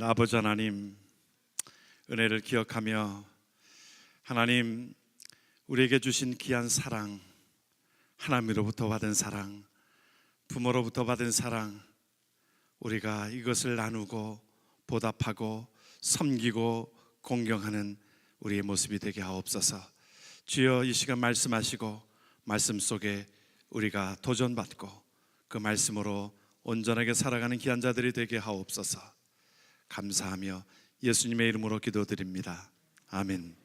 아버지 하나님, 은혜를 기억하며 하나님 우리에게 주신 귀한 사랑, 하나님으로부터 받은 사랑, 부모로부터 받은 사랑, 우리가 이것을 나누고 보답하고 섬기고 공경하는 우리의 모습이 되게 하옵소서. 주여, 이 시간 말씀하시고 말씀 속에 우리가 도전받고 그 말씀으로 온전하게 살아가는 귀한 자들이 되게 하옵소서. 감사하며 예수님의 이름으로 기도드립니다. 아멘.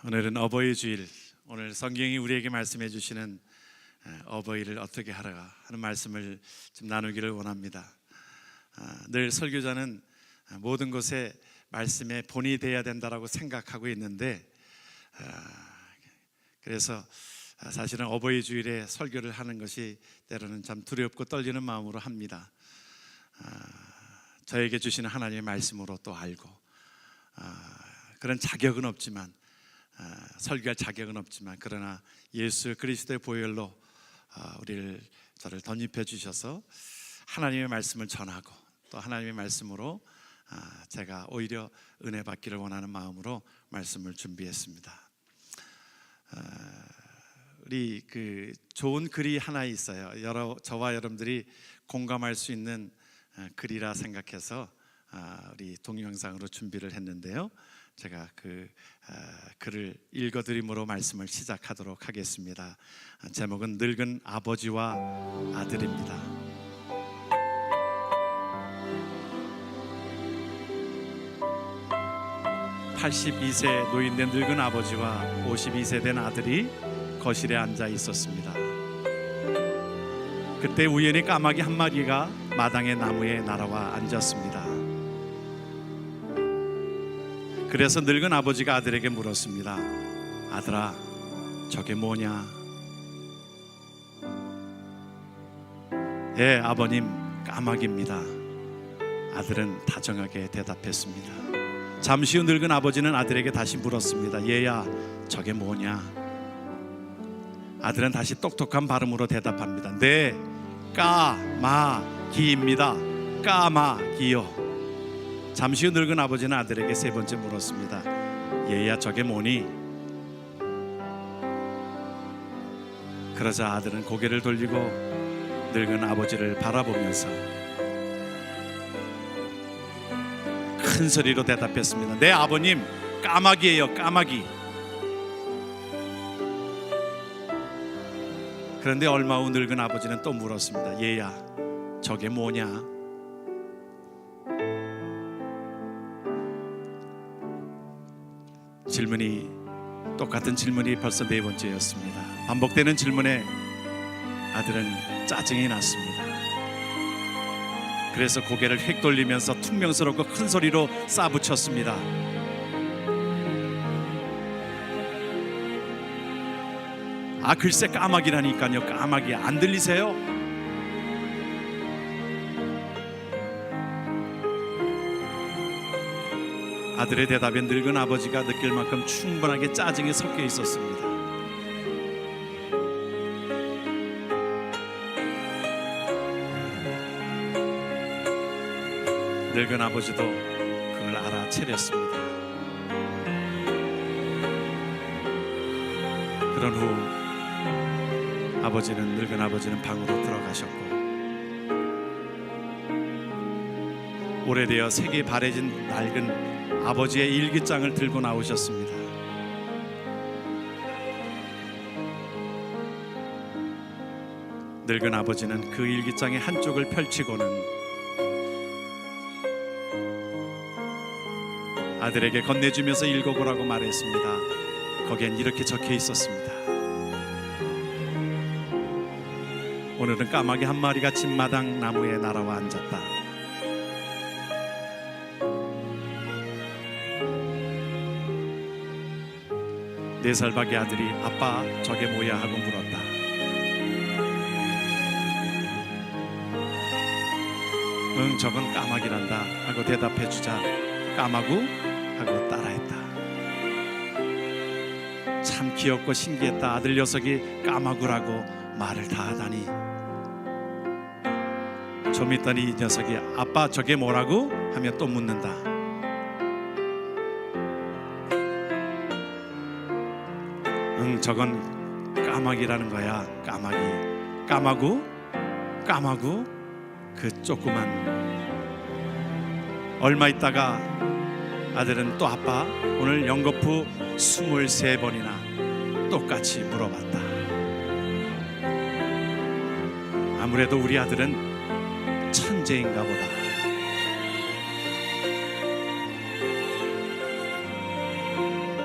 오늘은 어버이 주일, 오늘 성경이 우리에게 말씀해 주시는 어버이를 어떻게 하라 하는 말씀을 좀 나누기를 원합니다. 늘 설교자는 모든 것에 말씀의 본이 되어야 된다고 생각하고 있는데, 그래서 사실은 어버이 주일에 설교를 하는 것이 때로는 참 두렵고 떨리는 마음으로 합니다. 저에게 주시는 하나님의 말씀으로 또 알고, 그런 자격은 없지만, 설교할 자격은 없지만, 그러나 예수 그리스도의 보혈로 저를 덧입혀 주셔서 하나님의 말씀을 전하고 또 하나님의 말씀으로 제가 오히려 은혜 받기를 원하는 마음으로 말씀을 준비했습니다. 우리 좋은 글이 하나 있어요. 저와 여러분들이 공감할 수 있는 글이라 생각해서 우리 동영상으로 준비를 했는데요. 제가 그 글을 읽어드림으로 말씀을 시작하도록 하겠습니다. 제목은 늙은 아버지와 아들입니다. (82세) 노인된 늙은 아버지와 (52세) 된 아들이 거실에 앉아 있었습니다. 그때 우연히 까마귀 한 마리가 마당의 나무에 날아와 앉았습니다. 그래서 늙은 아버지가 아들에게 물었습니다. 아들아, 저게 뭐냐? 예, 아버님, 까마귀입니다. 아들은 다정하게 대답했습니다. 잠시 후 늙은 아버지는 아들에게 다시 물었습니다. 얘야, 저게 뭐냐? 아들은 다시 똑똑한 발음으로 대답합니다. 네, 까마귀입니다. 까마귀요. 잠시 후 늙은 아버지는 아들에게 세 번째 물었습니다. 얘야, 저게 뭐니? 그러자 아들은 고개를 돌리고 늙은 아버지를 바라보면서 큰 소리로 대답했습니다. 네, 아버님, 까마귀예요, 까마귀. 그런데 얼마 후 늙은 아버지는 또 물었습니다. 얘야, 저게 뭐냐? 똑같은 질문이 벌써 네 번째였습니다. 반복되는 질문에 아들은 짜증이 났습니다. 그래서 고개를 휙 돌리면서 퉁명스럽고 큰 소리로 싸붙였습니다. 글쎄, 까마귀라니까요. 까마귀 안 들리세요? 아들의 대답에 늙은 아버지가 느낄 만큼 충분하게 짜증이 섞여 있었습니다. 늙은 아버지도 그걸 알아채렸습니다. 그런 후 늙은 아버지는 방으로 들어가셨고, 오래되어 색이 바래진 낡은 아버지의 일기장을 들고 나오셨습니다. 늙은 아버지는 그 일기장의 한쪽을 펼치고는 아들에게 건네주면서 읽어보라고 말했습니다. 거기엔 이렇게 적혀 있었습니다. 오늘은 까마귀 한 마리가 집마당 나무에 날아와 앉았다. 4살 밖의 아들이 아빠, 저게 뭐야? 하고 물었다. 응, 저건 까마귀란다 하고 대답해주자 까마구? 하고 따라했다. 참 귀엽고 신기했다. 아들 녀석이 까마구라고 말을 다 하다니. 좀 있더니 이 녀석이 아빠 저게 뭐라고? 하면 또 묻는다. 응, 저건 까마귀라는 거야. 까마귀. 까마구 그 조그만. 얼마 있다가 아들은 또 아빠 오늘 연거푸 23번이나 똑같이 물어봤다. 아무래도 우리 아들은 천재인가 보다.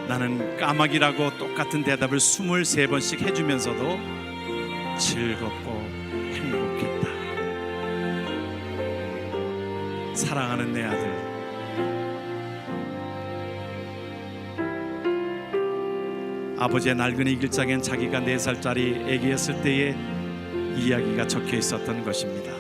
나는 까마귀라고 똑같은 대답을 23번씩 해주면서도 즐겁고 행복했다. 사랑하는 내 아들, 아버지의 낡은 일기장엔 자기가 4살짜리 아기였을 때의 이야기가 적혀 있었던 것입니다.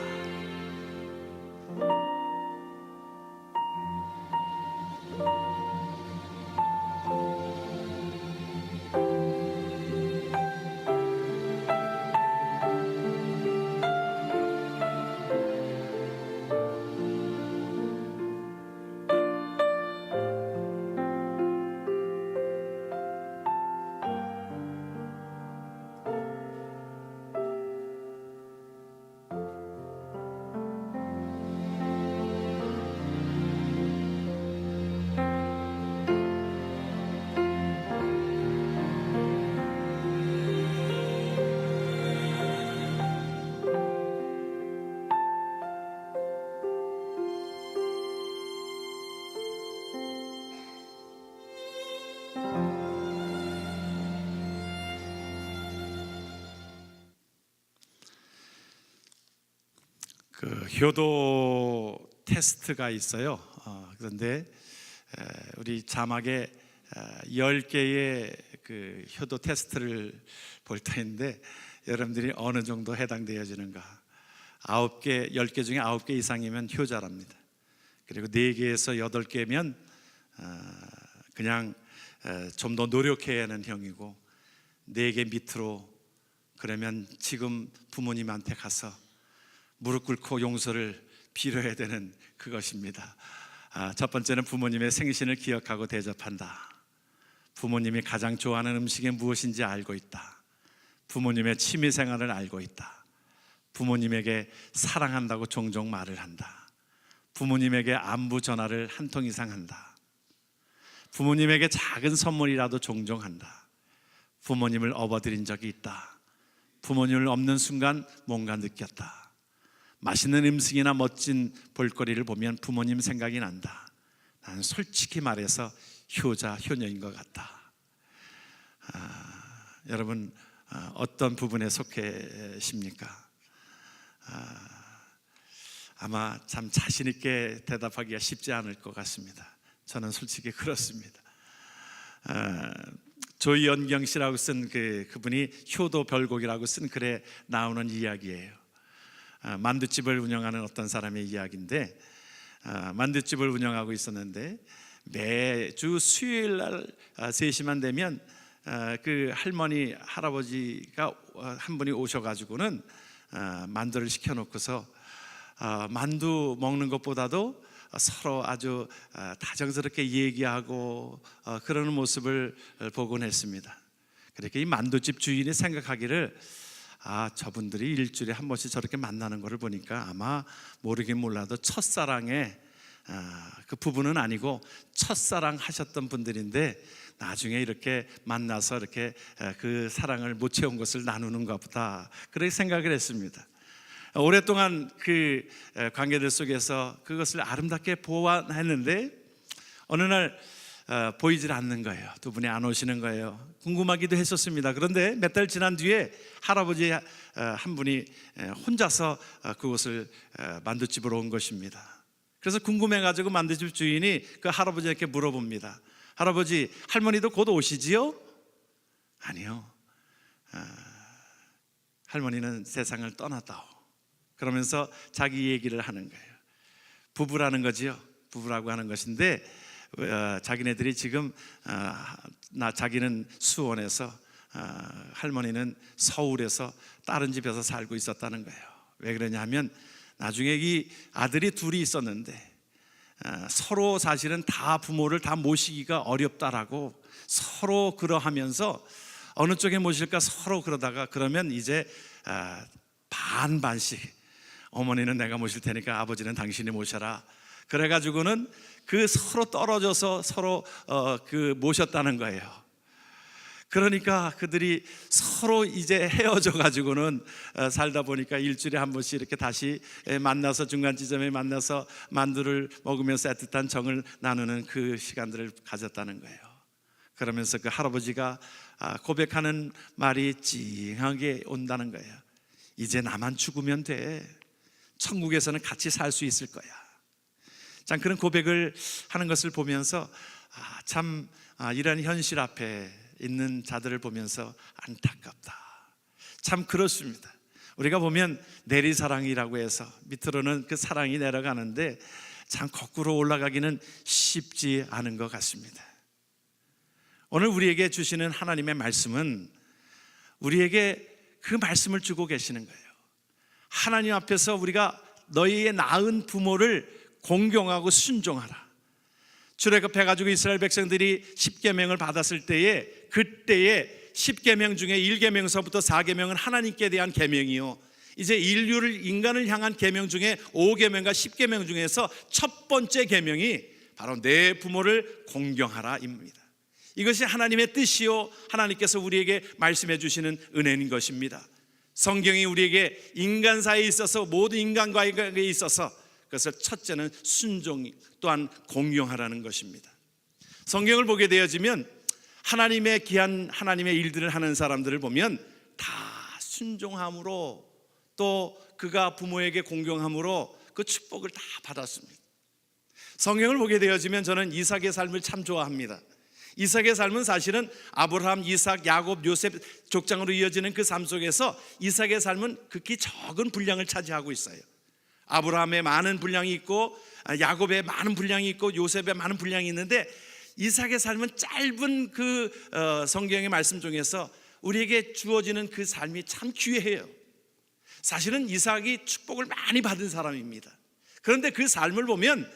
그 효도 테스트가 있어요. 그런데 우리 자막에 10개의 그 효도 테스트를 볼 터인데 여러분들이 어느 정도 해당되어지는가? 9개, 10개 중에 9개 이상이면 효자랍니다. 그리고 4개에서 8개면 그냥 좀 더 노력해야 하는 형이고, 4개 밑으로 그러면 지금 부모님한테 가서 무릎 꿇고 용서를 빌어야 되는 그것입니다. 첫 번째는 부모님의 생신을 기억하고 대접한다. 부모님이 가장 좋아하는 음식이 무엇인지 알고 있다. 부모님의 취미생활을 알고 있다. 부모님에게 사랑한다고 종종 말을 한다. 부모님에게 안부 전화를 한 통 이상 한다. 부모님에게 작은 선물이라도 종종 한다. 부모님을 업어드린 적이 있다. 부모님을 없는 순간 뭔가 느꼈다. 맛있는 음식이나 멋진 볼거리를 보면 부모님 생각이 난다. 나는 솔직히 말해서 효자, 효녀인 것 같다. 여러분 어떤 부분에 속해십니까? 아마 참 자신 있게 대답하기가 쉽지 않을 것 같습니다. 저는 솔직히 그렇습니다. 조연경 씨라고 쓴 그분이 효도 별곡이라고 쓴 글에 나오는 이야기예요. 만두집을 운영하는 어떤 사람의 이야기인데, 만두집을 운영하고 있었는데 매주 수요일 날 3시만 되면 그 할머니 할아버지가 한 분이 오셔가지고는 만두를 시켜놓고서 만두 먹는 것보다도 서로 아주 다정스럽게 얘기하고 그러는 모습을 보곤 했습니다. 그러니까 이 만두집 주인이 생각하기를 저분들이 일주일에 한 번씩 저렇게 만나는 것을 보니까 아마 모르긴 몰라도 첫사랑의 그 부부는 아니고 첫사랑 하셨던 분들인데 나중에 이렇게 만나서 이렇게 그 사랑을 못 채운 것을 나누는가 보다, 그렇게 생각을 했습니다. 오랫동안 그 관계들 속에서 그것을 아름답게 보완했는데 어느 날 보이질 않는 거예요. 두 분이 안 오시는 거예요. 궁금하기도 했었습니다. 그런데 몇 달 지난 뒤에 할아버지 한 분이 혼자서 그곳을 만두집으로 온 것입니다. 그래서 궁금해가지고 만두집 주인이 그 할아버지에게 물어봅니다. 할아버지, 할머니도 곧 오시지요? 아니요, 할머니는 세상을 떠났다오. 그러면서 자기 얘기를 하는 거예요. 부부라는 거지요. 부부라고 하는 것인데 자기네들이 지금 자기는 수원에서 할머니는 서울에서 다른 집에서 살고 있었다는 거예요. 왜 그러냐면 나중에 이 아들이 둘이 있었는데 서로 사실은 다 부모를 다 모시기가 어렵다라고 서로 그러하면서 어느 쪽에 모실까 서로 그러다가 그러면 이제 반반씩 어머니는 내가 모실 테니까 아버지는 당신이 모셔라. 그래가지고는 그 서로 떨어져서 서로 그 모셨다는 거예요. 그러니까 그들이 서로 이제 헤어져 가지고는 살다 보니까 일주일에 한 번씩 이렇게 다시 만나서 중간 지점에 만나서 만두를 먹으면서 애틋한 정을 나누는 그 시간들을 가졌다는 거예요. 그러면서 그 할아버지가 고백하는 말이 찡하게 온다는 거예요. 이제 나만 죽으면 돼. 천국에서는 같이 살 수 있을 거야. 참 그런 고백을 하는 것을 보면서 참 이런 현실 앞에 있는 자들을 보면서 안타깝다. 참 그렇습니다. 우리가 보면 내리사랑이라고 해서 밑으로는 그 사랑이 내려가는데 참 거꾸로 올라가기는 쉽지 않은 것 같습니다. 오늘 우리에게 주시는 하나님의 말씀은 우리에게 그 말씀을 주고 계시는 거예요. 하나님 앞에서 우리가 너희의 낳은 부모를 공경하고 순종하라. 출애굽해가지고 이스라엘 백성들이 10계명을 받았을 때에 그때에 10계명 중에 1계명서부터 4계명은 하나님께 대한 계명이요, 이제 인간을 향한 계명 중에 5계명과 10계명 중에서 첫 번째 계명이 바로 내 부모를 공경하라 입니다. 이것이 하나님의 뜻이요, 하나님께서 우리에게 말씀해 주시는 은혜인 것입니다. 성경이 우리에게 인간사에 있어서 모든 인간과에 있어서 그것을 첫째는 순종, 또한 공경하라는 것입니다. 성경을 보게 되어지면 하나님의 귀한 하나님의 일들을 하는 사람들을 보면 다 순종함으로 또 그가 부모에게 공경함으로 그 축복을 다 받았습니다. 성경을 보게 되어지면 저는 이삭의 삶을 참 좋아합니다. 이삭의 삶은 사실은 아브라함, 이삭, 야곱, 요셉 족장으로 이어지는 그 삶 속에서 이삭의 삶은 극히 적은 분량을 차지하고 있어요. 아브라함의 많은 분량이 있고 야곱의 많은 분량이 있고 요셉의 많은 분량이 있는데 이삭의 삶은 짧은 그 성경의 말씀 중에서 우리에게 주어지는 그 삶이 참 귀해요. 사실은 이삭이 축복을 많이 받은 사람입니다. 그런데 그 삶을 보면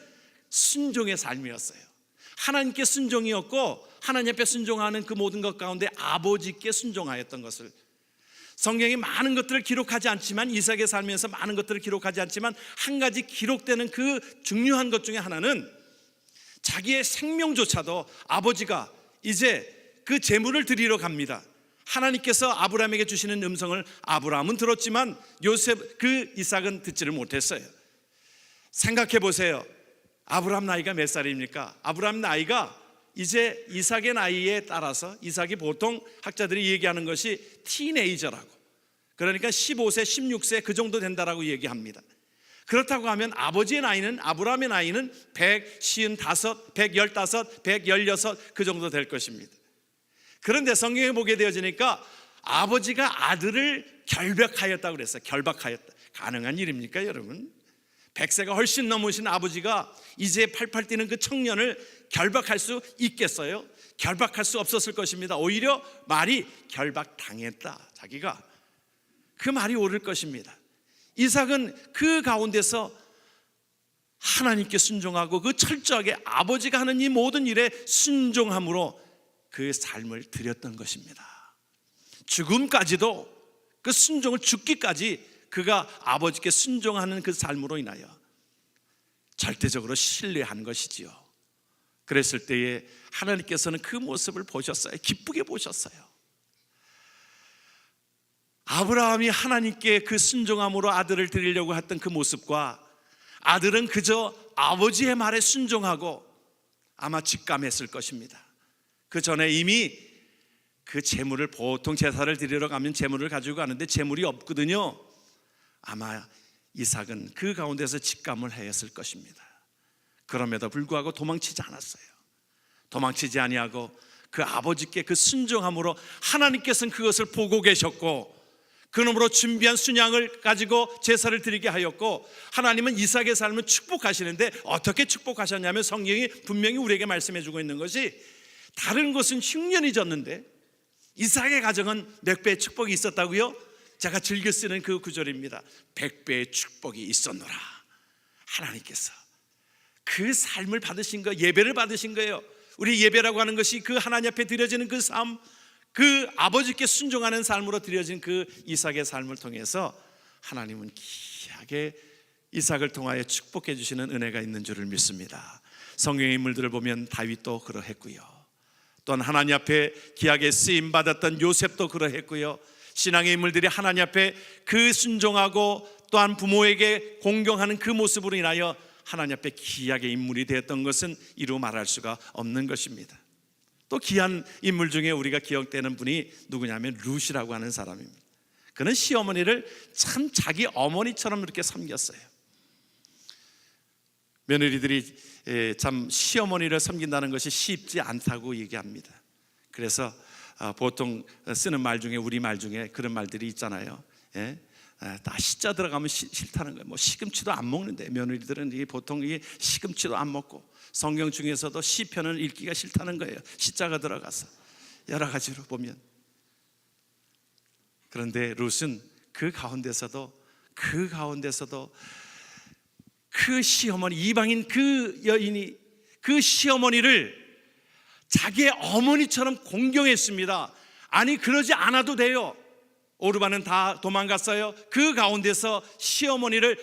순종의 삶이었어요. 하나님께 순종이었고 하나님 앞에 순종하는 그 모든 것 가운데 아버지께 순종하였던 것을, 성경이 많은 것들을 기록하지 않지만 이삭의 삶에서 많은 것들을 기록하지 않지만 한 가지 기록되는 그 중요한 것 중에 하나는 자기의 생명조차도 아버지가 이제 그 제물을 드리러 갑니다. 하나님께서 아브라함에게 주시는 음성을 아브라함은 들었지만 요셉 그 이삭은 듣지를 못했어요. 생각해 보세요. 아브라함 나이가 몇 살입니까? 아브라함 나이가 이제 이삭의 나이에 따라서 이삭이 보통 학자들이 얘기하는 것이 티네이저라고, 그러니까 15세, 16세 그 정도 된다라고 얘기합니다. 그렇다고 하면 아버지의 나이는, 아브라함의 나이는 155, 115, 116 그 정도 될 것입니다. 그런데 성경에 보게 되어지니까 아버지가 아들을 결박하였다고 그랬어요. 결박하였다. 가능한 일입니까 여러분? 100세가 훨씬 넘으신 아버지가 이제 팔팔 뛰는 그 청년을 결박할 수 있겠어요? 결박할 수 없었을 것입니다. 오히려 말이 결박당했다, 자기가, 그 말이 옳을 것입니다. 이삭은 그 가운데서 하나님께 순종하고 그 철저하게 아버지가 하는 이 모든 일에 순종함으로 그 삶을 드렸던 것입니다. 죽음까지도 그 순종을, 죽기까지 그가 아버지께 순종하는 그 삶으로 인하여 절대적으로 신뢰한 것이지요. 그랬을 때에 하나님께서는 그 모습을 보셨어요. 기쁘게 보셨어요. 아브라함이 하나님께 그 순종함으로 아들을 드리려고 했던 그 모습과 아들은 그저 아버지의 말에 순종하고 아마 직감했을 것입니다. 그 전에 이미 그 제물을, 보통 제사를 드리러 가면 제물을 가지고 가는데 제물이 없거든요. 아마 이삭은 그 가운데서 직감을 하였을 것입니다. 그럼에도 불구하고 도망치지 않았어요. 도망치지 아니하고 그 아버지께 그 순종함으로 하나님께서는 그것을 보고 계셨고 그놈으로 준비한 순양을 가지고 제사를 드리게 하였고, 하나님은 이삭의 삶을 축복하시는데 어떻게 축복하셨냐면 성경이 분명히 우리에게 말씀해 주고 있는 것이, 다른 것은 흉년이 졌는데 이삭의 가정은 몇 배의 축복이 있었다고요? 제가 즐겨 쓰는 그 구절입니다. 100배의 축복이 있었노라. 하나님께서 그 삶을 받으신 거, 예배를 받으신 거예요. 우리 예배라고 하는 것이 그 하나님 앞에 드려지는 그 삶, 그 아버지께 순종하는 삶으로 드려진 그 이삭의 삶을 통해서 하나님은 귀하게 이삭을 통하여 축복해 주시는 은혜가 있는 줄을 믿습니다. 성경의 인물들을 보면 다윗도 그러했고요, 또한 하나님 앞에 귀하게 쓰임 받았던 요셉도 그러했고요, 신앙의 인물들이 하나님 앞에 그 순종하고 또한 부모에게 공경하는 그 모습으로 인하여 하나님 앞에 귀하게 인물이 되었던 것은 이루 말할 수가 없는 것입니다. 또 귀한 인물 중에 우리가 기억되는 분이 누구냐면 룻이라고 하는 사람입니다. 그는 시어머니를 참 자기 어머니처럼 이렇게 섬겼어요. 며느리들이 참 시어머니를 섬긴다는 것이 쉽지 않다고 얘기합니다. 그래서 보통 쓰는 말 중에, 우리 말 중에 그런 말들이 있잖아요. 다 시자 들어가면 싫다는 거예요. 뭐 시금치도 안 먹는데, 며느리들은 보통 시금치도 안 먹고, 성경 중에서도 시편을 읽기가 싫다는 거예요. 시자가 들어가서 여러 가지로 보면. 그런데 룻은 그 가운데서도 그 시어머니, 이방인 그 여인이 그 시어머니를 자기의 어머니처럼 공경했습니다. 아니, 그러지 않아도 돼요. 오르반은 다 도망갔어요. 그 가운데서 시어머니를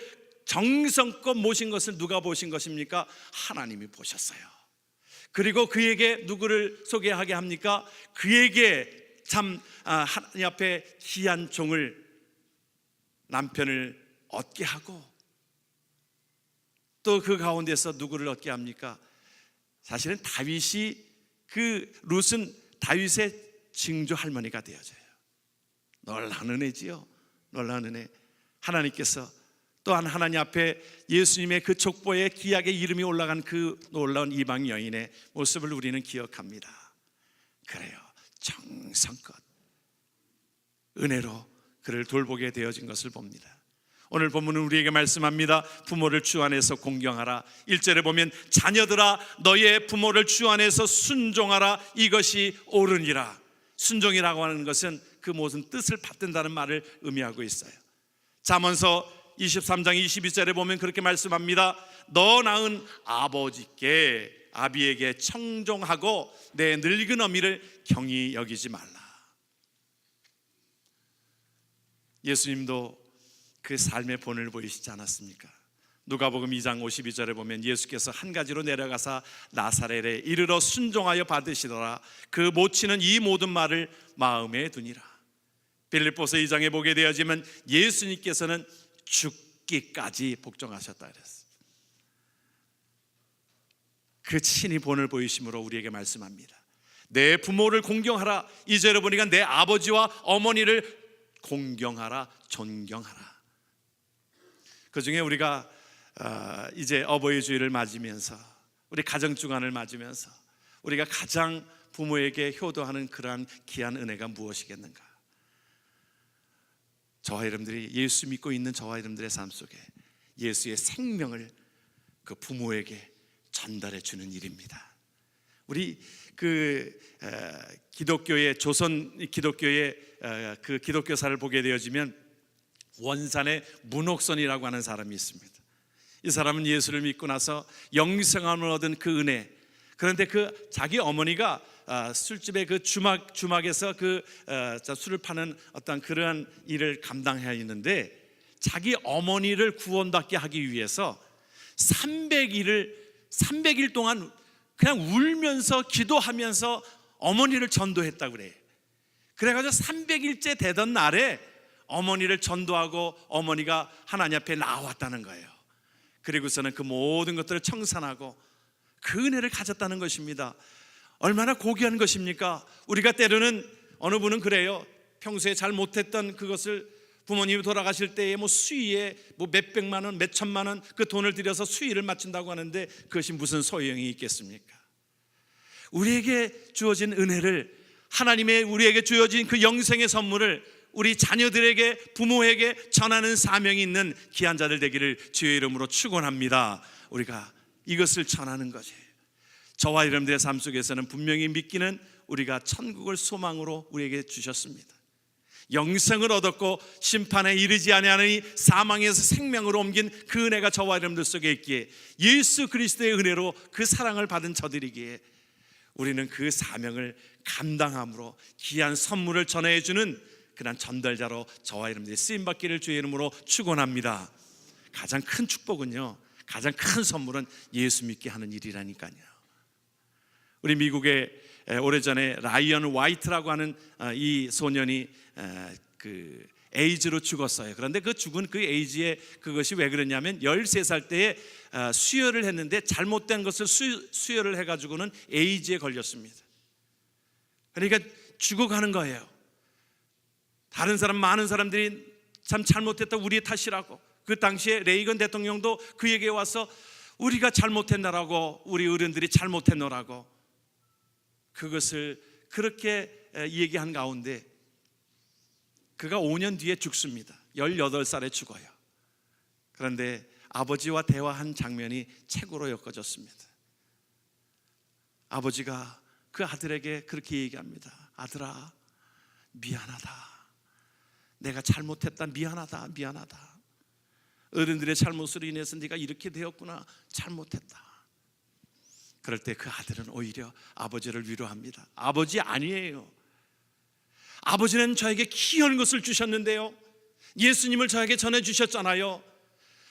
정성껏 모신 것을 누가 보신 것입니까? 하나님이 보셨어요. 그리고 그에게 누구를 소개하게 합니까? 그에게 참 하나님 앞에 귀한 종을, 남편을 얻게 하고, 또 그 가운데서 누구를 얻게 합니까? 사실은 다윗이, 그 룻은 다윗의 증조 할머니가 되어져요. 놀라운 은혜지요. 놀라운 은혜. 하나님께서 또한 하나님 앞에 예수님의 그 족보에 귀하게 이름이 올라간 그 놀라운 이방 여인의 모습을 우리는 기억합니다. 그래요, 정성껏 은혜로 그를 돌보게 되어진 것을 봅니다. 오늘 본문은 우리에게 말씀합니다. 부모를 주 안에서 공경하라. 1절에 보면 자녀들아 너의 부모를 주 안에서 순종하라. 이것이 옳으니라. 순종이라고 하는 것은 그 모든 뜻을 받든다는 말을 의미하고 있어요. 잠언서 23장 22절에 보면 그렇게 말씀합니다. 너 낳은 아버지께, 아비에게 청종하고 내 늙은 어미를 경히 여기지 말라. 예수님도 그 삶의 본을 보이시지 않았습니까? 누가복음 2장 52절에 보면 예수께서 한 가지로 내려가사 나사렛에 이르러 순종하여 받으시더라. 그 모치는 이 모든 말을 마음에 두니라. 빌립보서 2장에 보게 되어지면 예수님께서는 죽기까지 복종하셨다 그랬어요. 그 친히 본을 보이심으로 우리에게 말씀합니다. 내 부모를 공경하라. 2절에 보니까 내 아버지와 어머니를 공경하라, 존경하라. 그 중에 우리가 이제 어버이 주일을 맞으면서, 우리 가정 주간을 맞으면서 우리가 가장 부모에게 효도하는 그러한 귀한 은혜가 무엇이겠는가? 저와 여러분들이, 예수 믿고 있는 저와 여러분들의 삶 속에 예수의 생명을 그 부모에게 전달해 주는 일입니다. 우리 기독교의, 조선 기독교의 그 기독교사를 보게 되어지면 원산의 문옥선이라고 하는 사람이 있습니다. 이 사람은 예수를 믿고 나서 영생함을 얻은 그 은혜, 그런데 그 자기 어머니가 술집의 그 주막에서 그 술을 파는 어떤 그러한 일을 감당해야 했는데, 자기 어머니를 구원받게 하기 위해서 300일 동안 그냥 울면서 기도하면서 어머니를 전도했다고 그래요. 그래가지고 300일째 되던 날에 어머니를 전도하고 어머니가 하나님 앞에 나왔다는 거예요. 그리고서는 그 모든 것들을 청산하고 그 은혜를 가졌다는 것입니다. 얼마나 고귀한 것입니까? 우리가 때로는, 어느 분은 그래요. 평소에 잘 못했던 그것을 부모님이 돌아가실 때에 수의에 몇백만 원, 몇천만 원 그 돈을 들여서 수의를 마친다고 하는데 그것이 무슨 소용이 있겠습니까? 우리에게 주어진 은혜를, 하나님의 우리에게 주어진 그 영생의 선물을 우리 자녀들에게, 부모에게 전하는 사명이 있는 귀한 자들 되기를 주의 이름으로 축원합니다. 우리가 이것을 전하는 것이에요. 저와 여러분들의 삶 속에서는 분명히 믿기는 우리가 천국을 소망으로 우리에게 주셨습니다. 영생을 얻었고 심판에 이르지 아니하니 사망에서 생명으로 옮긴 그 은혜가 저와 여러분들 속에 있기에, 예수 그리스도의 은혜로 그 사랑을 받은 저들이기에 우리는 그 사명을 감당함으로 귀한 선물을 전해주는 그런 전달자로 저와 여러분들이 쓰임받기를 주의 이름으로 축원합니다. 가장 큰 축복은요, 가장 큰 선물은 예수 믿게 하는 일이라니까요. 우리 미국에 오래전에 라이언 화이트라고 하는 이 소년이 그 에이즈로 죽었어요. 그런데 그 죽은 그 에이즈에 그것이 왜 그러냐면 13살 때에 수혈을 했는데 잘못된 것을 수혈을 해가지고는 에이즈에 걸렸습니다. 그러니까 죽어가는 거예요. 다른 사람, 많은 사람들이 참 잘못했다, 우리의 탓이라고. 그 당시에 레이건 대통령도 그에게 와서 우리가 잘못했나라고, 우리 어른들이 잘못했노라고 그것을 그렇게 얘기한 가운데 그가 5년 뒤에 죽습니다. 18살에 죽어요. 그런데 아버지와 대화한 장면이 최고로 엮어졌습니다. 아버지가 그 아들에게 그렇게 얘기합니다. 아들아, 미안하다. 내가 잘못했다. 미안하다. 미안하다. 어른들의 잘못으로 인해서 네가 이렇게 되었구나. 잘못했다. 그럴 때 그 아들은 오히려 아버지를 위로합니다. 아버지 아니에요. 아버지는 저에게 귀한 것을 주셨는데요, 예수님을 저에게 전해주셨잖아요.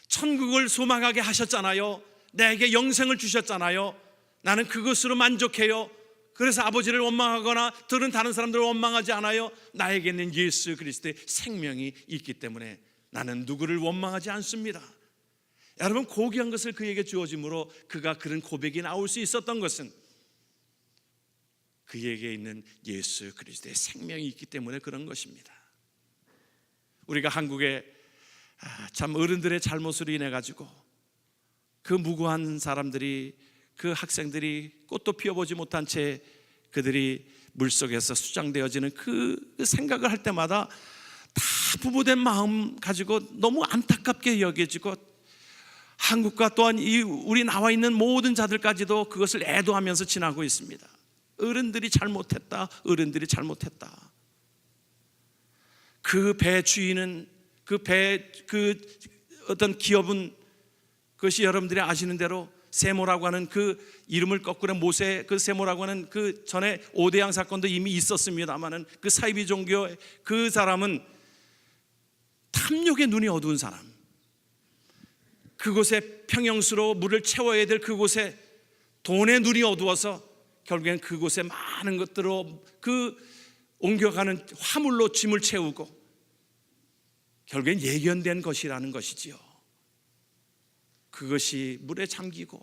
천국을 소망하게 하셨잖아요. 나에게 영생을 주셨잖아요. 나는 그것으로 만족해요. 그래서 아버지를 원망하거나 다른 사람들을 원망하지 않아요. 나에게는 예수 그리스도의 생명이 있기 때문에 나는 누구를 원망하지 않습니다. 여러분, 고귀한 것을 그에게 주어짐으로 그가 그런 고백이 나올 수 있었던 것은 그에게 있는 예수 그리스도의 생명이 있기 때문에 그런 것입니다. 우리가 한국에 참 어른들의 잘못으로 인해 가지고 그 무고한 사람들이, 그 학생들이 꽃도 피워보지 못한 채 그들이 물속에서 수장되어지는 그 생각을 할 때마다 다 부모된 마음 가지고 너무 안타깝게 여겨지고, 한국과 또한 우리 나와 있는 모든 자들까지도 그것을 애도하면서 지나고 있습니다. 어른들이 잘못했다. 어른들이 잘못했다. 그 배 주인은, 그 어떤 기업은, 그것이 여러분들이 아시는 대로 세모라고 하는 그 이름을 거꾸로 모세, 그 세모라고 하는 그 전에 오대양 사건도 이미 있었습니다만은 그 사이비 종교의 그 사람은 탐욕의 눈이 어두운 사람, 그곳에 평영수로 물을 채워야 될 그곳에 돈의 눈이 어두워서 결국엔 그곳에 많은 것들로 그 옮겨가는 화물로 짐을 채우고 결국엔 예견된 것이라는 것이지요. 그것이 물에 잠기고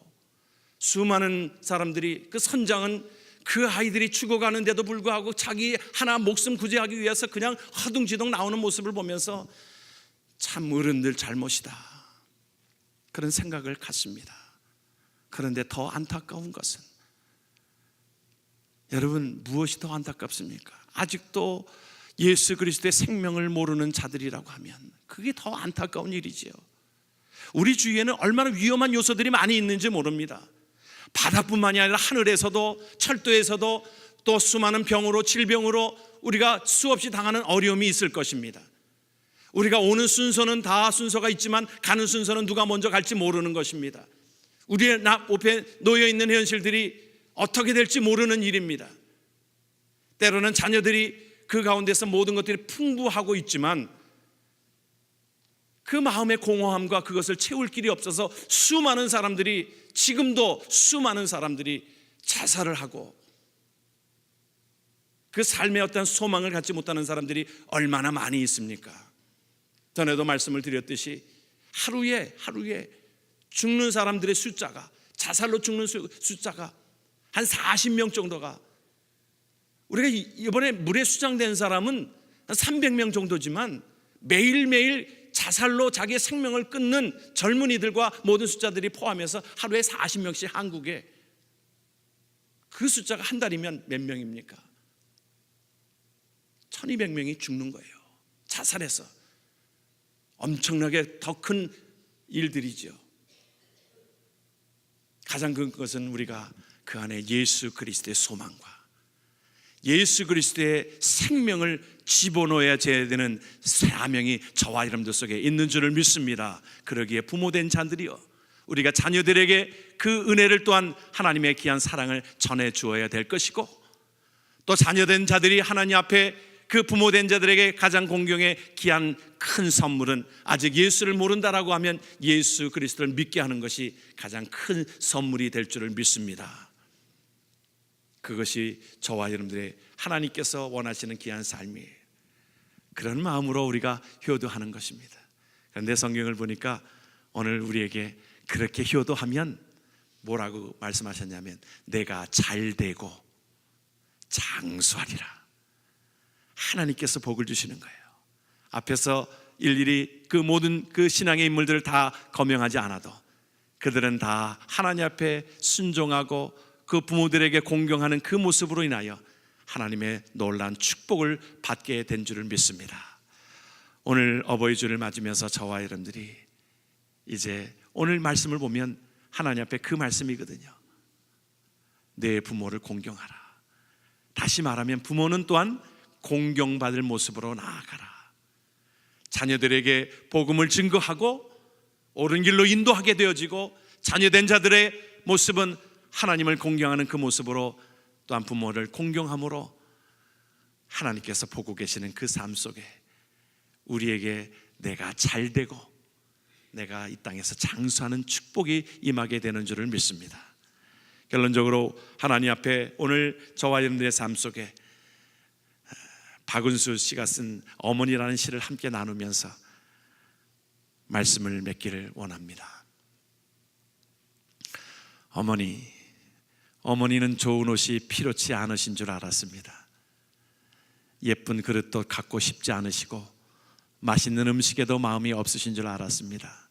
수많은 사람들이, 그 선장은 그 아이들이 죽어가는데도 불구하고 자기 하나 목숨 구제하기 위해서 그냥 허둥지둥 나오는 모습을 보면서 참 어른들 잘못이다, 그런 생각을 갖습니다. 그런데 더 안타까운 것은, 여러분, 무엇이 더 안타깝습니까? 아직도 예수 그리스도의 생명을 모르는 자들이라고 하면 그게 더 안타까운 일이지요. 우리 주위에는 얼마나 위험한 요소들이 많이 있는지 모릅니다. 바다뿐만이 아니라 하늘에서도, 철도에서도, 또 수많은 병으로, 질병으로 우리가 수없이 당하는 어려움이 있을 것입니다. 우리가 오는 순서는 다 순서가 있지만 가는 순서는 누가 먼저 갈지 모르는 것입니다. 우리의 앞에 놓여 있는 현실들이 어떻게 될지 모르는 일입니다. 때로는 자녀들이 그 가운데서 모든 것들이 풍부하고 있지만 그 마음의 공허함과 그것을 채울 길이 없어서 수많은 사람들이, 지금도 수많은 사람들이 자살을 하고 그 삶에 어떤 소망을 갖지 못하는 사람들이 얼마나 많이 있습니까? 전에도 말씀을 드렸듯이 하루에 죽는 사람들의 숫자가, 자살로 죽는 숫자가 한 40명 정도가, 우리가 이번에 물에 수장된 사람은 한 300명 정도지만 매일매일 자살로 자기의 생명을 끊는 젊은이들과 모든 숫자들이 포함해서 하루에 40명씩, 한국에 그 숫자가 한 달이면 몇 명입니까? 1200명이 죽는 거예요. 자살해서. 엄청나게 더 큰 일들이죠. 가장 큰 것은 우리가 그 안에 예수 그리스도의 소망과 예수 그리스도의 생명을 집어넣어야 되는 사명이 저와 여러분들 속에 있는 줄을 믿습니다. 그러기에 부모된 자들이여, 우리가 자녀들에게 그 은혜를 또한 하나님의 귀한 사랑을 전해 주어야 될 것이고, 또 자녀된 자들이 하나님 앞에 그 부모된 자들에게 가장 공경의 귀한 큰 선물은, 아직 예수를 모른다라고 하면 예수 그리스도를 믿게 하는 것이 가장 큰 선물이 될 줄을 믿습니다. 그것이 저와 여러분들의 하나님께서 원하시는 귀한 삶이에요. 그런 마음으로 우리가 효도하는 것입니다. 그런데 성경을 보니까 오늘 우리에게 그렇게 효도하면 뭐라고 말씀하셨냐면, 내가 잘되고 장수하리라. 하나님께서 복을 주시는 거예요. 앞에서 일일이 그 모든 그 신앙의 인물들을 다 거명하지 않아도 그들은 다 하나님 앞에 순종하고 그 부모들에게 공경하는 그 모습으로 인하여 하나님의 놀라운 축복을 받게 된 줄을 믿습니다. 오늘 어버이 주를 맞으면서 저와 여러분들이 이제 오늘 말씀을 보면 하나님 앞에 그 말씀이거든요. 내 부모를 공경하라. 다시 말하면 부모는 또한 공경받을 모습으로 나아가라. 자녀들에게 복음을 증거하고 옳은 길로 인도하게 되어지고, 자녀된 자들의 모습은 하나님을 공경하는 그 모습으로, 또한 부모를 공경함으로 하나님께서 보고 계시는 그 삶 속에 우리에게 내가 잘되고 내가 이 땅에서 장수하는 축복이 임하게 되는 줄을 믿습니다. 결론적으로 하나님 앞에 오늘 저와 여러분들의 삶 속에 박은수 씨가 쓴 어머니라는 시를 함께 나누면서 말씀을 맺기를 원합니다. 어머니는 좋은 옷이 필요치 않으신 줄 알았습니다. 예쁜 그릇도 갖고 싶지 않으시고 맛있는 음식에도 마음이 없으신 줄 알았습니다.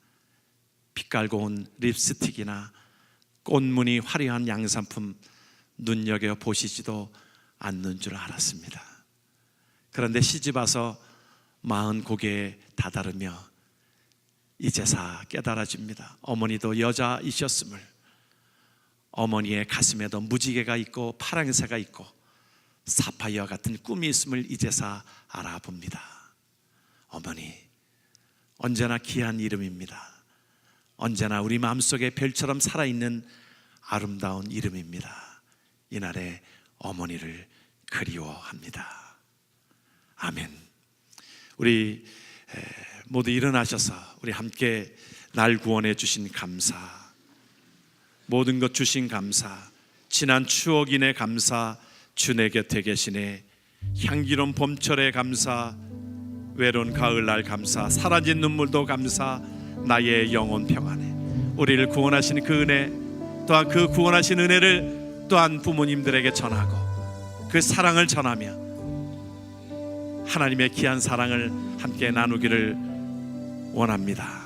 빛깔고 온 립스틱이나 꽃무늬 화려한 양산품 눈여겨 보시지도 않는 줄 알았습니다. 그런데 시집와서 40고개에 다다르며 이제사 깨달아집니다. 어머니도 여자이셨음을, 어머니의 가슴에도 무지개가 있고 파랑새가 있고 사파이어 같은 꿈이 있음을 이제사 알아봅니다. 어머니, 언제나 귀한 이름입니다. 언제나 우리 마음속에 별처럼 살아있는 아름다운 이름입니다. 이날에 어머니를 그리워합니다. 아멘. 우리 모두 일어나셔서 우리 함께 날 구원해 주신 감사, 모든 것 주신 감사, 지난 추억인의 감사, 주 내 곁에 계시네, 향기로운 봄철의 감사, 외로운 가을날 감사, 사라진 눈물도 감사, 나의 영혼 평안에 우리를 구원하신 그 은혜, 또한 그 구원하신 은혜를 또한 부모님들에게 전하고 그 사랑을 전하며 하나님의 귀한 사랑을 함께 나누기를 원합니다.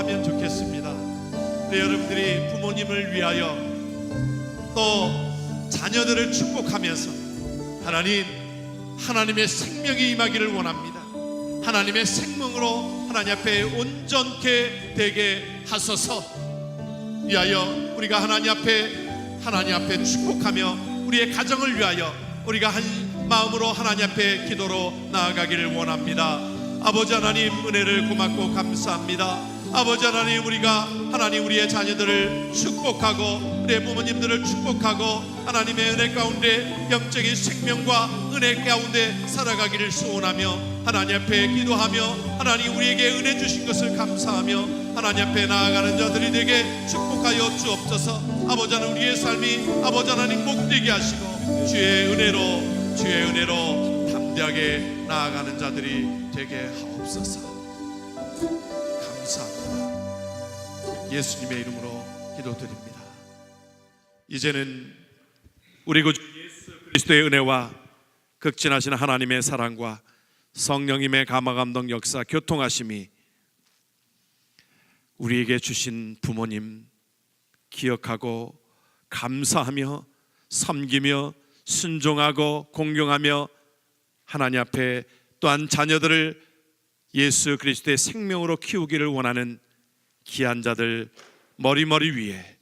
기도하면 좋겠습니다. 우리 여러분들이 부모님을 위하여 또 자녀들을 축복하면서 하나님의 생명이 임하기를 원합니다. 하나님의 생명으로 하나님 앞에 온전케 되게 하소서. 위하여 우리가 하나님 앞에 축복하며 우리의 가정을 위하여 우리가 한 마음으로 하나님 앞에 기도로 나아가기를 원합니다. 아버지 하나님, 은혜를 고맙고 감사합니다. 아버지 하나님, 우리의 자녀들을 축복하고 우리의 부모님들을 축복하고 하나님의 은혜 가운데 영적인 생명과 은혜 가운데 살아가기를 소원하며 하나님 앞에 기도하며 하나님 우리에게 은혜 주신 것을 감사하며 하나님 앞에 나아가는 자들이 되게 축복하여 주옵소서. 아버지 하나님, 우리의 삶이 아버지 하나님 복되게 하시고 주의 은혜로 담대하게 나아가는 자들이 되게 하옵소서. 감사합니다. 예수님의 이름으로 기도드립니다. 이제는 우리 구주 예수 그리스도의 은혜와 극진하신 하나님의 사랑과 성령님의 감화감동 역사 교통하심이 우리에게 주신 부모님 기억하고 감사하며 섬기며 순종하고 공경하며 하나님 앞에 또한 자녀들을 예수 그리스도의 생명으로 키우기를 원하는 귀한 자들 머리머리 위에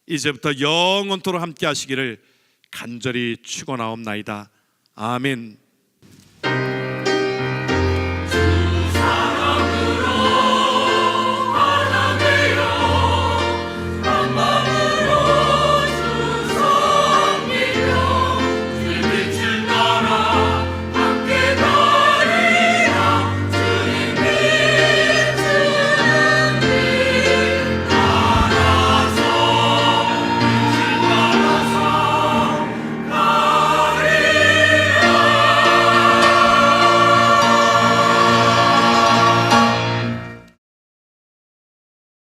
이제부터 영원토록 함께 하시기를 간절히 축원하옵나이다. 아멘.